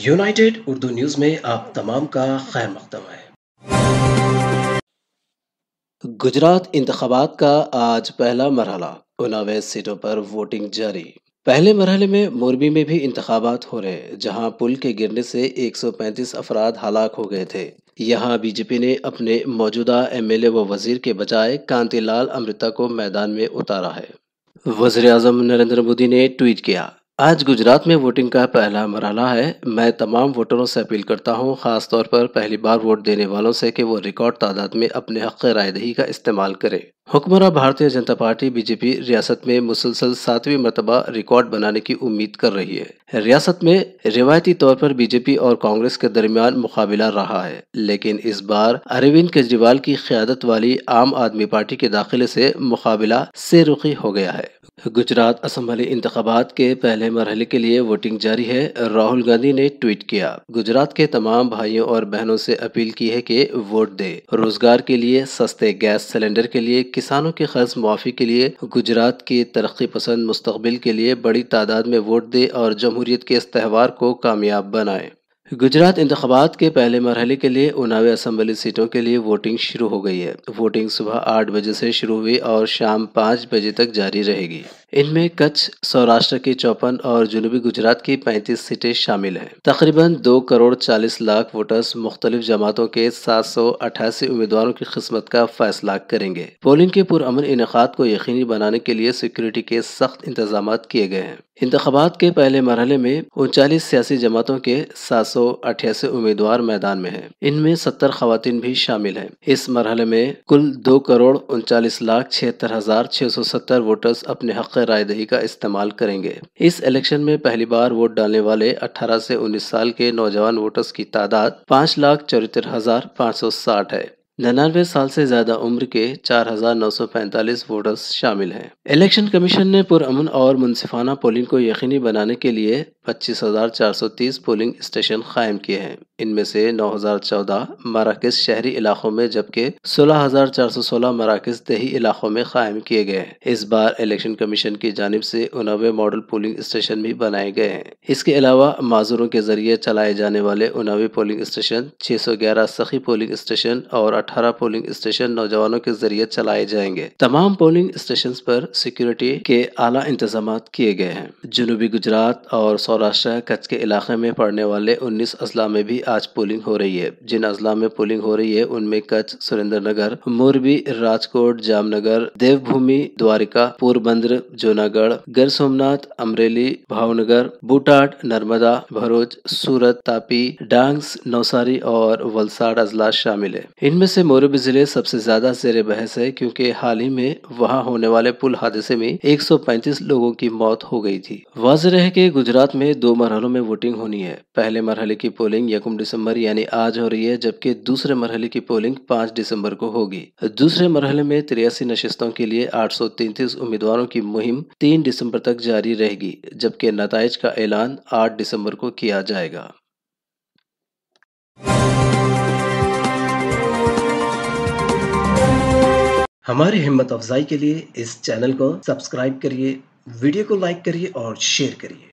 United Urdu news میں آپ تمام کا خیر مقدم ہے۔ گجرات انتخابات کا آج پہلا مرحلہ، 19 سیٹوں پر ووٹنگ جاری۔ پہلے مرحلے میں موربی میں بھی انتخابات ہو رہے، جہاں پل کے گرنے سے 135 افراد ہلاک ہو گئے تھے۔ یہاں بی جے پی نے اپنے موجودہ ایم ایل اے و وزیر کے بجائے کانتی لال امرتا کو میدان میں اتارا ہے۔ وزیر اعظم نریندر مودی نے ٹویٹ کیا، آج گجرات میں ووٹنگ کا پہلا مرحلہ ہے۔ میں تمام ووٹروں سے اپیل کرتا ہوں، خاص طور پر پہلی بار ووٹ دینے والوں سے، کہ وہ ریکارڈ تعداد میں اپنے حق رائے دہی کا استعمال کریں۔ حکمراں Bharatiya Janata party B J پی ریاست میں مسلسل 7ویں مرتبہ ریکارڈ بنانے کی امید کر رہی ہے۔ ریاست میں روایتی طور پر بی جے پی اور کانگریس کے درمیان مقابلہ رہا ہے، لیکن اس بار اروند کیجریوال کی قیادت والی عام آدمی پارٹی کے داخلے سے مقابلہ سے رخی ہو گیا ہے۔ گجرات اسمبلی انتخابات کے پہلے مرحلے کے لیے ووٹنگ جاری ہے۔ راہل گاندھی نے ٹویٹ کیا، گجرات کے تمام بھائیوں اور بہنوں سے اپیل کی ہے کہ ووٹ دیں۔ روزگار کے لیے، سستے گیس سلنڈر کے لیے، کسانوں کے قرض معافی کے لیے، گجرات کے ترقی پسند مستقبل کے لیے بڑی تعداد میں ووٹ دیں اور جمہوریت کے اس تہوار کو کامیاب بنائیں۔ گجرات انتخابات کے پہلے مرحلے کے لیے 19 اسمبلی سیٹوں کے لیے ووٹنگ شروع ہو گئی ہے۔ ووٹنگ صبح 8 بجے سے شروع ہوئی اور شام 5 بجے تک جاری رہے گی۔ ان میں کچھ، سوراشٹر کی 54 اور جنوبی گجرات کی 35 سیٹیں شامل ہیں۔ تقریباً 2.40 کروڑ ووٹرز مختلف جماعتوں کے 788 امیدواروں کی قسمت کا فیصلہ کریں گے۔ پولنگ کے پرامن انعقاد کو یقینی بنانے کے لیے سیکورٹی کے سخت انتظامات کیے گئے ہیں۔ انتخابات کے پہلے مرحلے میں 39 سیاسی جماعتوں کے 788 امیدوار میدان میں ہیں۔ ان میں 70 خواتین بھی شامل ہیں۔ اس مرحلے میں کل 2.39 لاکھ 76,670 ووٹرز اپنے حق رائے دہی کا استعمال کریں گے۔ اس الیکشن میں پہلی بار ووٹ ڈالنے والے 18 سے 19 سال کے نوجوان ووٹرز کی تعداد 5,74,560 ہے۔ 99 سال سے زیادہ عمر کے 4,945 ووٹرز شامل ہیں۔ الیکشن کمیشن نے پرامن اور منصفانہ پولنگ کو یقینی بنانے کے لیے 25,430 پولنگ اسٹیشن قائم کیے ہیں۔ ان میں سے 9,014 مراکز شہری علاقوں میں جبکہ 16,416 مراکز دیہی علاقوں میں قائم کیے گئے ہیں۔ اس بار الیکشن کمیشن کی جانب سے 19 ماڈل پولنگ اسٹیشن بھی بنائے گئے ہیں۔ اس کے علاوہ معذوروں کے ذریعے چلائے جانے والے 19 پولنگ اسٹیشن، 611 سخی پولنگ اسٹیشن اور 18 پولنگ اسٹیشن نوجوانوں کے ذریعے چلائے جائیں گے۔ تمام پولنگ اسٹیشنز پر سیکورٹی کے اعلیٰ انتظامات کیے گئے ہیں۔ جنوبی گجرات اور سوراشٹر کچھ کے علاقے میں پڑنے والے 19 اضلاع میں بھی آج پولنگ ہو رہی ہے۔ جن اضلاع میں پولنگ ہو رہی ہے ان میں کچھ، سریندر نگر، موربی، راجکوٹ، جام نگر، دیو بھومی، دوارکا، پوربندر، جوناگڑھ، گر سومناتھ، امریلی، بھاؤنگر، بوٹاڈ، نرمدا، بھروچ، سورت، تاپی، ڈانگ، نوساری اور ولساڈ اضلاع شامل ہیں۔ ان میں سے موربی ضلع سب سے زیادہ زیر بحث ہے کیونکہ حال ہی میں وہاں ہونے والے پل حادثے میں 135 لوگوں کی موت ہو گئی تھی۔ واضح رہے کہ گجرات میں 2 مرحلوں میں ووٹنگ ہونی ہے۔ پہلے مرحلے کی پولنگ 1 دسمبر یعنی آج ہو رہی ہے، جبکہ دوسرے مرحلے کی پولنگ 5 دسمبر کو ہوگی۔ دوسرے مرحلے میں 83 نشستوں کے لیے 833 امیدواروں کی مہم 3 دسمبر تک جاری رہے گی، جبکہ نتائج کا اعلان 8 دسمبر کو کیا جائے گا۔ ہماری ہمت افزائی کے لیے اس چینل کو سبسکرائب کریے، ویڈیو کو لائک کریے اور شیئر کریے۔